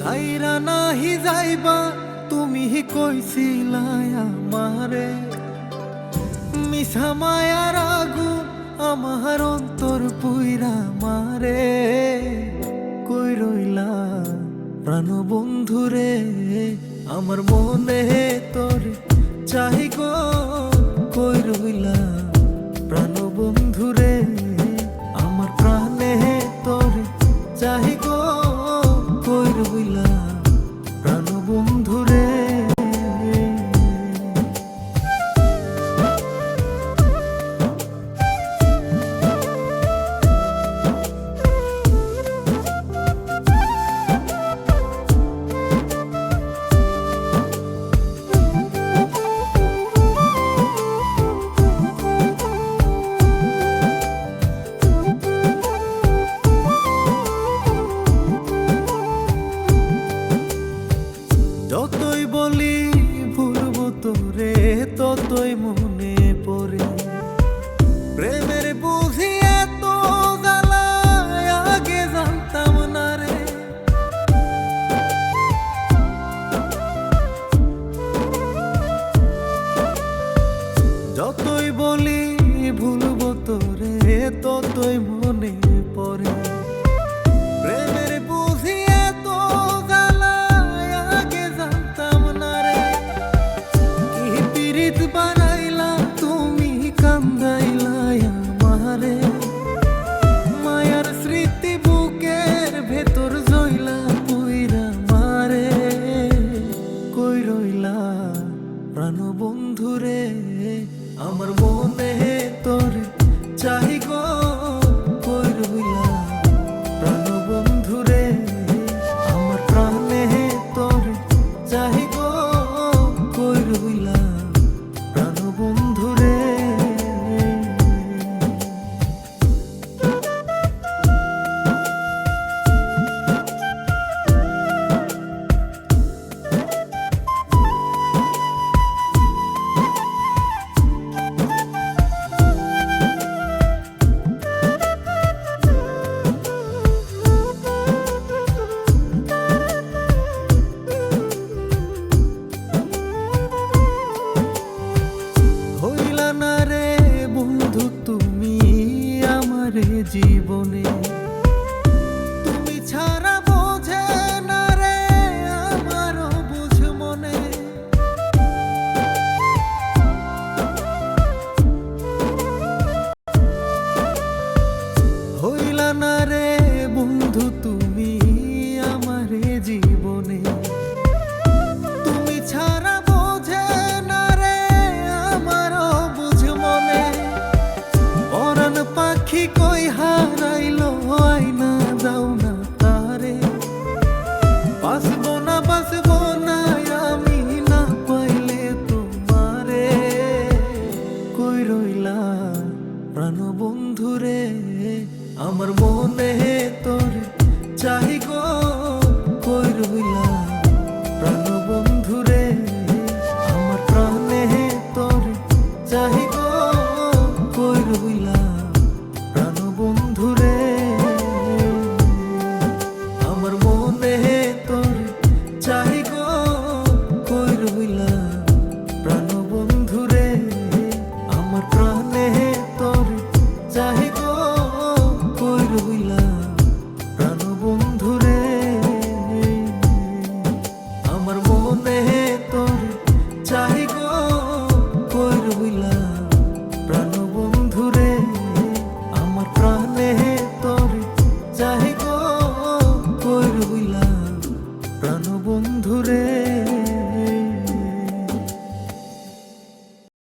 সাইরা নাহি যাইবা তুমি কইছিলাই আমারে, মিছা মায়ার আগুন আমার অন্তর পুইরা মারে। কই রইলা প্রাণ বন্ধুরে, আমার মনে তোর চাই গো। কই রইলা প্রাণ বন্ধুরে, আমার প্রাণে তোর চাই গো। কই রইলা প্রাণ বন্ধুরে। যতই বলি ভুলবো তোরে, ততই মনে পড়ে প্রেমের বুঝি এত জ্বালা, আগে জানতাম না রে। যতই বলি ভুলবো তোরে, ততই মনে পড়ে প্রেমের বুঝি এত জ্বালা, আগে জানতাম না রে। কি পীড়িত বানাইলা তুমি, কান্দাইলা আমারে। মায়ার স্মৃতি বুকের ভেতর জইলা পুইরা মারে। কই রইলা প্রাণ বন্ধুরে, আমার মনে তোর চাই গো। কই রইলা প্রাণ বন্ধুরে, আমার প্রাণে তোর চাই গো। কই রইলা প্রাণ বন্ধুরে। হইলা না রে বন্ধু তুমি আমারে জীবনে, তুমি ছাড়া বোঝে না রে আমারও বুঝ মনে। হইলা না রে বন্ধু তুমি আমারে জীবনে, তুমি ছাড়া বোঝে না রে আমারও বুঝ মনে। পরাণ পাখি কই হারাইলো আয়না দাও না তারে, বাসবো না আমি না পাইলে তোমারে। কই রইলা প্রাণ বন্ধুরে, আমার মনে তোর চাই গো। কই রইলা প্রাণ বন্ধুরে, আমার প্রাণে তোর চাই গো। কই রইলা প্রাণ বন্ধুরে, আমার মনে তোর চাই গো। কই রইলা প্রাণ বন্ধুরে, আমার প্রাণে তোর চাই গো। কই রইলা প্রাণ বন্ধুরে, আমার মনে তোর চাই গো। কই রইলা প্রাণ বন্ধুরে, আমার প্রাণে তোর চাই গো। কই রইলা প্রাণ বন্ধুরে।